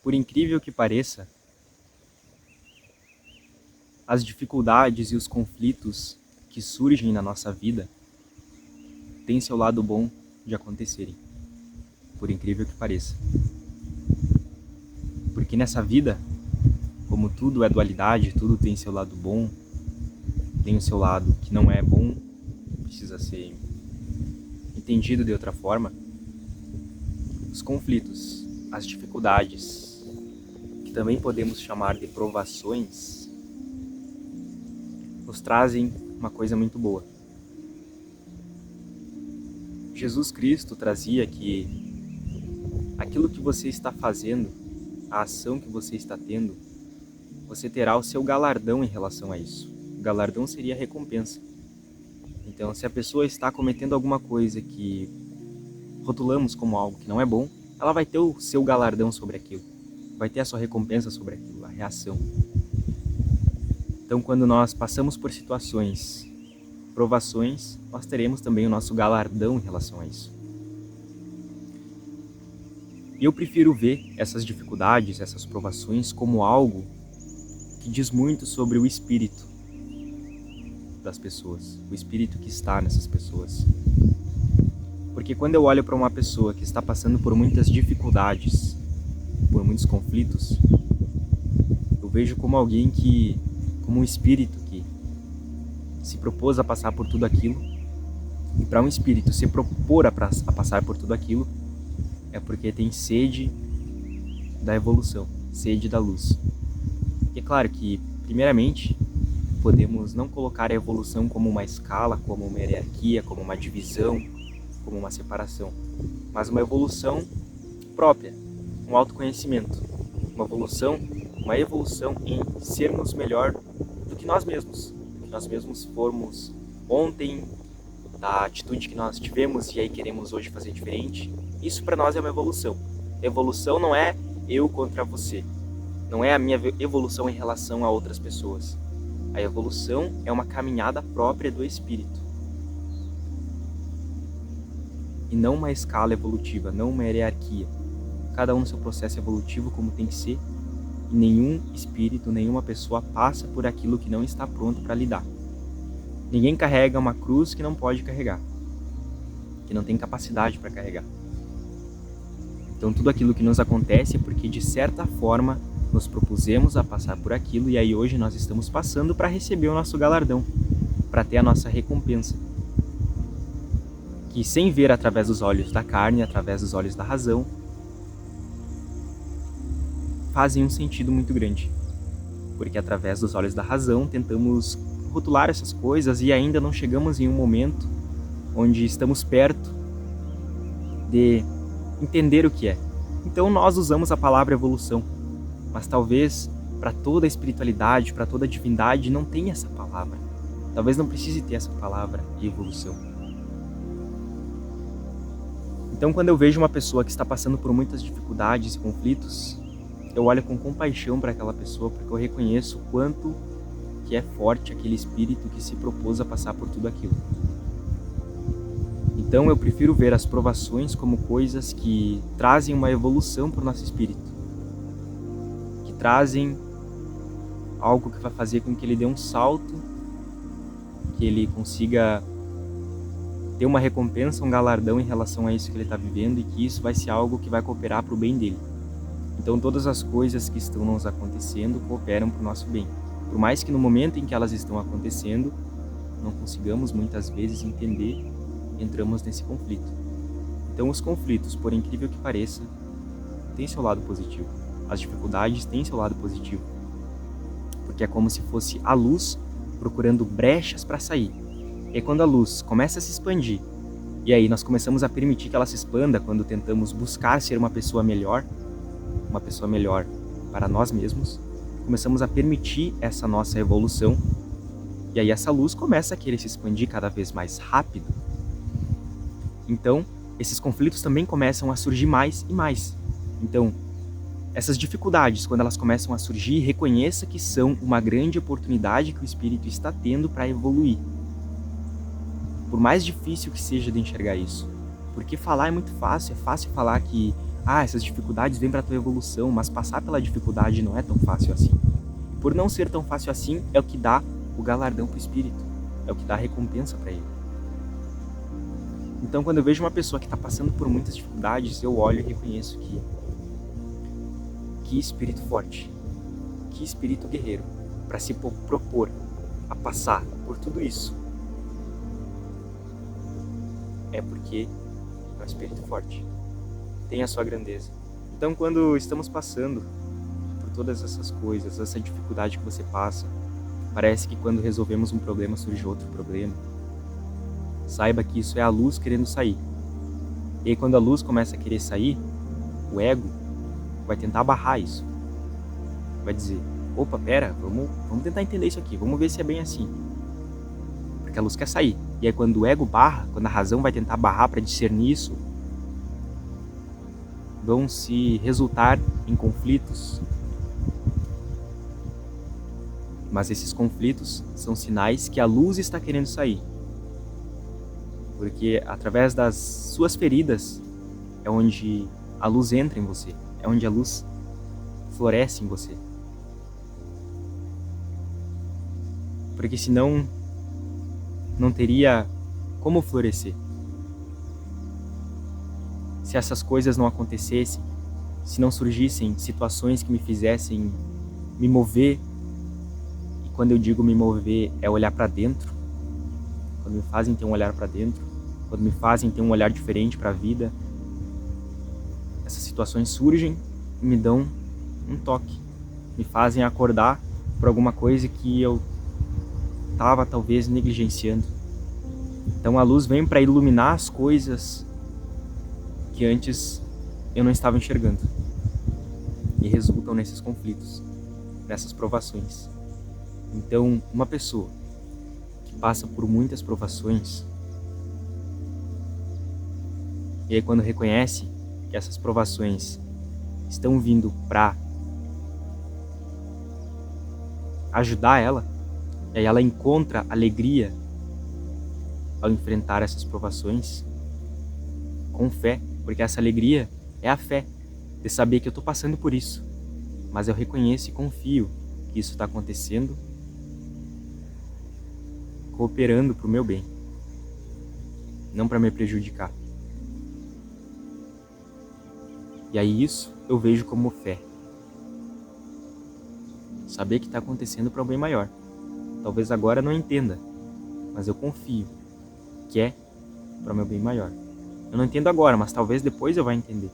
Por incrível que pareça, as dificuldades e os conflitos que surgem na nossa vida têm seu lado bom de acontecerem. Por incrível que pareça. Porque nessa vida, como tudo é dualidade, tudo tem seu lado bom, tem o seu lado que não é bom, precisa ser entendido de outra forma. Os conflitos, as dificuldades, que também podemos chamar de provações, nos trazem uma coisa muito boa. Jesus Cristo trazia que aquilo que você está fazendo, a ação que você está tendo, você terá o seu galardão em relação a isso. O galardão seria a recompensa. Então, se a pessoa está cometendo alguma coisa que rotulamos como algo que não é bom, ela vai ter o seu galardão sobre aquilo. Vai ter a sua recompensa sobre aquilo, a reação. Então, quando nós passamos por situações, provações, nós teremos também o nosso galardão em relação a isso. E eu prefiro ver essas dificuldades, essas provações como algo que diz muito sobre o espírito das pessoas, o espírito que está nessas pessoas. Porque quando eu olho para uma pessoa que está passando por muitas dificuldades, por muitos conflitos, eu vejo como alguém que, como um espírito que se propôs a passar por tudo aquilo. E para um espírito se propor a passar por tudo aquilo, é porque tem sede da evolução, sede da luz. E é claro que, primeiramente, podemos não colocar a evolução como uma escala, como uma hierarquia, como uma divisão, como uma separação, mas uma evolução própria, um autoconhecimento, uma evolução em sermos melhor do que nós mesmos fomos ontem, da atitude que nós tivemos e aí queremos hoje fazer diferente. Isso para nós é uma evolução. Evolução não é eu contra você, não é a minha evolução em relação a outras pessoas. A evolução é uma caminhada própria do espírito. E não uma escala evolutiva, não uma hierarquia. Cada um no seu processo evolutivo como tem que ser. E nenhum espírito, nenhuma pessoa passa por aquilo que não está pronto para lidar. Ninguém carrega uma cruz que não pode carregar, que não tem capacidade para carregar. Então tudo aquilo que nos acontece é porque de certa forma nos propusemos a passar por aquilo e aí hoje nós estamos passando para receber o nosso galardão, para ter a nossa recompensa. Que sem ver através dos olhos da carne, através dos olhos da razão, fazem um sentido muito grande. Porque através dos olhos da razão tentamos rotular essas coisas e ainda não chegamos em um momento onde estamos perto de entender o que é. Então nós usamos a palavra evolução, mas talvez para toda a espiritualidade, para toda a divindade não tenha essa palavra. Talvez não precise ter essa palavra de evolução. Então quando eu vejo uma pessoa que está passando por muitas dificuldades e conflitos, eu olho com compaixão para aquela pessoa porque eu reconheço o quanto que é forte aquele espírito que se propôs a passar por tudo aquilo. Então eu prefiro ver as provações como coisas que trazem uma evolução para o nosso espírito, que trazem algo que vai fazer com que ele dê um salto, que ele consiga ter uma recompensa, um galardão em relação a isso que ele está vivendo e que isso vai ser algo que vai cooperar para o bem dele. Então todas as coisas que estão nos acontecendo cooperam para o nosso bem. Por mais que no momento em que elas estão acontecendo, não consigamos muitas vezes entender, entramos nesse conflito. Então os conflitos, por incrível que pareça, têm seu lado positivo. As dificuldades têm seu lado positivo. Porque é como se fosse a luz procurando brechas para sair. E quando a luz começa a se expandir, e aí nós começamos a permitir que ela se expanda quando tentamos buscar ser uma pessoa melhor para nós mesmos, começamos a permitir essa nossa evolução, e aí essa luz começa a querer se expandir cada vez mais rápido. Então, esses conflitos também começam a surgir mais e mais. Então, essas dificuldades, quando elas começam a surgir, reconheça que são uma grande oportunidade que o espírito está tendo para evoluir. Por mais difícil que seja de enxergar isso. Porque falar é muito fácil, é fácil falar que essas dificuldades vêm para a tua evolução, mas passar pela dificuldade não é tão fácil assim. Por não ser tão fácil assim, é o que dá o galardão pro espírito, é o que dá a recompensa para ele. Então, quando eu vejo uma pessoa que está passando por muitas dificuldades, eu olho e reconheço que espírito forte, que espírito guerreiro, para se propor a passar por tudo isso. É porque é um espírito forte, tem a sua grandeza. Então, quando estamos passando por todas essas coisas, essa dificuldade que você passa, parece que quando resolvemos um problema surge outro problema. Saiba que isso é a luz querendo sair. E aí, quando a luz começa a querer sair, o ego vai tentar barrar isso. Vai dizer, opa, pera, vamos tentar entender isso aqui, vamos ver se é bem assim. Porque a luz quer sair. E aí quando o ego barra, quando a razão vai tentar barrar para discernir isso, vão se resultar em conflitos. Mas esses conflitos são sinais que a luz está querendo sair. Porque através das suas feridas é onde a luz entra em você, é onde a luz floresce em você. Porque senão não teria como florescer. Se essas coisas não acontecessem, se não surgissem situações que me fizessem me mover, e quando eu digo me mover é olhar para dentro, quando me fazem ter um olhar para dentro, quando me fazem ter um olhar diferente para a vida, essas situações surgem e me dão um toque, me fazem acordar por alguma coisa que eu estava talvez negligenciando. Então a luz vem para iluminar as coisas que antes eu não estava enxergando e resultam nesses conflitos, nessas provações. Então uma pessoa que passa por muitas provações, e aí quando reconhece que essas provações estão vindo para ajudar ela, e aí ela encontra alegria ao enfrentar essas provações com fé, porque essa alegria é a fé de saber que eu estou passando por isso, mas eu reconheço e confio que isso está acontecendo, cooperando para o meu bem, não para me prejudicar. E aí isso eu vejo como fé. Saber que está acontecendo para um bem maior. Talvez agora eu não entenda, mas eu confio que é para o meu bem maior. Eu não entendo agora, mas talvez depois eu vá entender.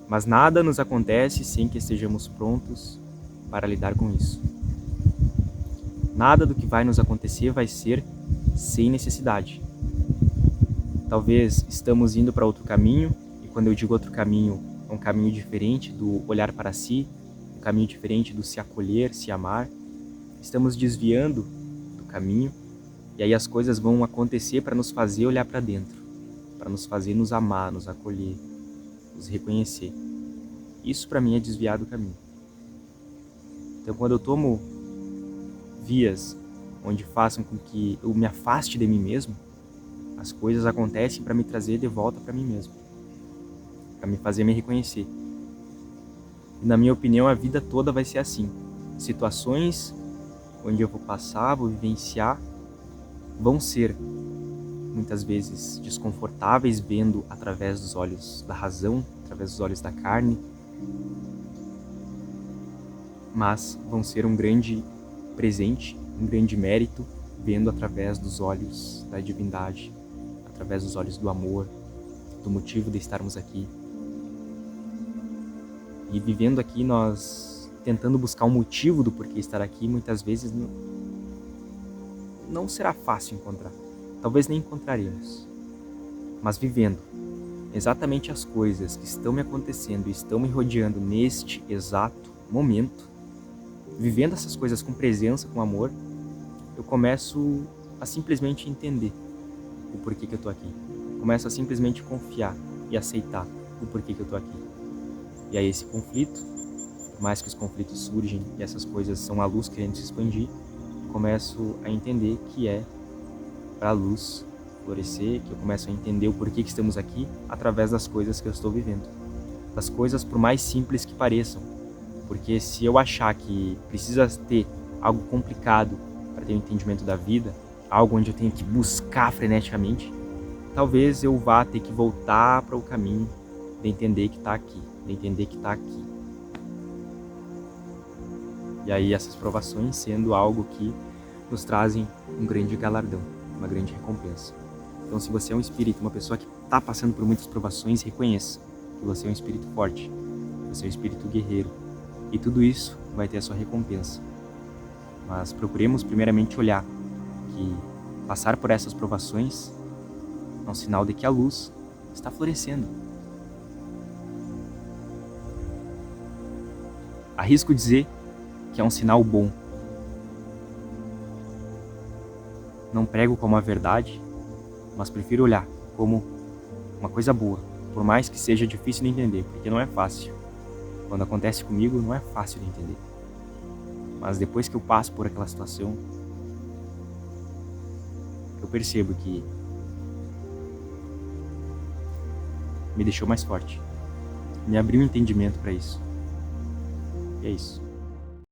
Mas nada nos acontece sem que estejamos prontos para lidar com isso. Nada do que vai nos acontecer vai ser sem necessidade. Talvez estamos indo para outro caminho, e quando eu digo outro caminho, é um caminho diferente do olhar para si, um caminho diferente do se acolher, se amar. Estamos desviando do caminho, e aí as coisas vão acontecer para nos fazer olhar para dentro, para nos fazer nos amar, nos acolher, nos reconhecer. Isso para mim é desviar do caminho. Então quando eu tomo vias onde façam com que eu me afaste de mim mesmo, as coisas acontecem para me trazer de volta para mim mesmo, para me fazer me reconhecer. E na minha opinião, a vida toda vai ser assim. Situações onde eu vou passar, vou vivenciar, vão ser muitas vezes desconfortáveis, vendo através dos olhos da razão, através dos olhos da carne, mas vão ser um grande presente, um grande mérito, vendo através dos olhos da divindade, através dos olhos do amor, do motivo de estarmos aqui. E vivendo aqui, nós tentando buscar um motivo do porquê estar aqui, muitas vezes não será fácil encontrar. Talvez nem encontraremos. Mas vivendo exatamente as coisas que estão me acontecendo e estão me rodeando neste exato momento, vivendo essas coisas com presença, com amor, eu começo a simplesmente entender o porquê que eu tô aqui. Começo a simplesmente confiar e aceitar o porquê que eu tô aqui. E aí esse conflito, por mais que os conflitos surgem e essas coisas são a luz querendo se expandir, começo a entender que é para a luz florescer, que eu começo a entender o porquê que estamos aqui através das coisas que eu estou vivendo. Das coisas por mais simples que pareçam. Porque se eu achar que precisa ter algo complicado para ter um entendimento da vida, algo onde eu tenho que buscar freneticamente, talvez eu vá ter que voltar para o caminho de entender que está aqui, de entender que está aqui. E aí essas provações sendo algo que nos trazem um grande galardão, uma grande recompensa. Então, se você é um espírito, uma pessoa que está passando por muitas provações, reconheça que você é um espírito forte, você é um espírito guerreiro, e tudo isso vai ter a sua recompensa. Mas procuremos primeiramente olhar que passar por essas provações é um sinal de que a luz está florescendo. Arrisco dizer que é um sinal bom. Não prego como a verdade, mas prefiro olhar como uma coisa boa, por mais que seja difícil de entender, porque não é fácil. Quando acontece comigo, não é fácil de entender. Mas depois que eu passo por aquela situação, eu percebo que me deixou mais forte, me abriu um entendimento para isso. E é isso.